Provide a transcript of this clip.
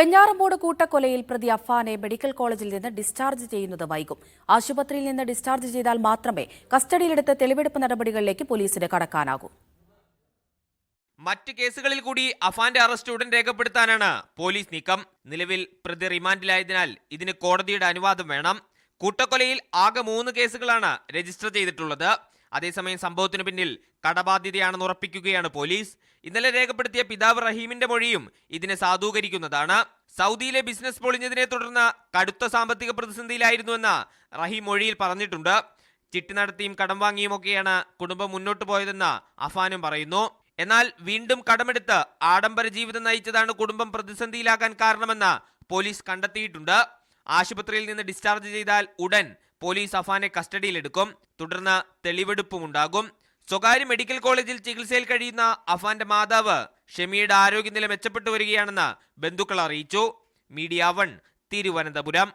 വെഞ്ഞാറമൂട് കൂട്ടക്കൊലയിൽ പ്രതി അഫാനെ മെഡിക്കൽ കോളേജിൽ നിന്ന് ഡിസ്ചാർജ് ചെയ്യുന്നത് വൈകും. ആശുപത്രിയിൽ നിന്ന് ഡിസ്ചാർജ് ചെയ്താൽ മാത്രമേ കസ്റ്റഡിയിലെടുത്ത് തെളിവെടുപ്പ് നടപടികളിലേക്ക് പോലീസിന് കടക്കാനാകൂ. മറ്റ് കേസുകളിൽ കൂടി അഫാന്റെ അറസ്റ്റ് ഉടൻ രേഖപ്പെടുത്താനാണ് പോലീസ് നീക്കം. നിലവിൽ പ്രതി റിമാൻഡിലായതിനാൽ ഇതിന് കോടതിയുടെ അനുവാദം വേണം. കൂട്ടക്കൊലയിൽ ആകെ 3 കേസുകളാണ് രജിസ്റ്റർ ചെയ്തിട്ടുള്ളത്. അതേസമയം സംഭവത്തിനു പിന്നിൽ കടബാധ്യതയാണെന്ന് ഉറപ്പിക്കുകയാണ് പോലീസ്. ഇന്നലെ രേഖപ്പെടുത്തിയ പിതാവ് റഹീമിന്റെ മൊഴിയും ഇതിനെ സാധൂകരിക്കുന്നതാണ്. സൗദിയിലെ ബിസിനസ് പൊളിഞ്ഞതിനെ തുടർന്ന് കടുത്ത സാമ്പത്തിക പ്രതിസന്ധിയിലായിരുന്നുവെന്ന് റഹീം മൊഴിയിൽ പറഞ്ഞിട്ടുണ്ട്. ചിട്ടി നടത്തിയും കടം വാങ്ങിയുമൊക്കെയാണ് കുടുംബം മുന്നോട്ട് പോയതെന്ന് അഫാനും പറയുന്നു. എന്നാൽ വീണ്ടും കടമെടുത്ത് ആഡംബര ജീവിതം നയിച്ചതാണ് കുടുംബം പ്രതിസന്ധിയിലാകാൻ കാരണമെന്ന് പോലീസ് കണ്ടെത്തിയിട്ടുണ്ട്. ആശുപത്രിയിൽ നിന്ന് ഡിസ്ചാർജ് ചെയ്താൽ ഉടൻ പോലീസ് അഫാനെ കസ്റ്റഡിയിലെടുക്കും. തുടർന്ന് തെളിവെടുപ്പുമുണ്ടാകും. സ്വകാര്യ മെഡിക്കൽ കോളേജിൽ ചികിത്സയിൽ കഴിയുന്ന അഫാന്റെ മാതാവ് ഷെമിയുടെ ആരോഗ്യനില മെച്ചപ്പെട്ടു വരികയാണെന്ന് ബന്ധുക്കൾ അറിയിച്ചു. മീഡിയ 1 തിരുവനന്തപുരം.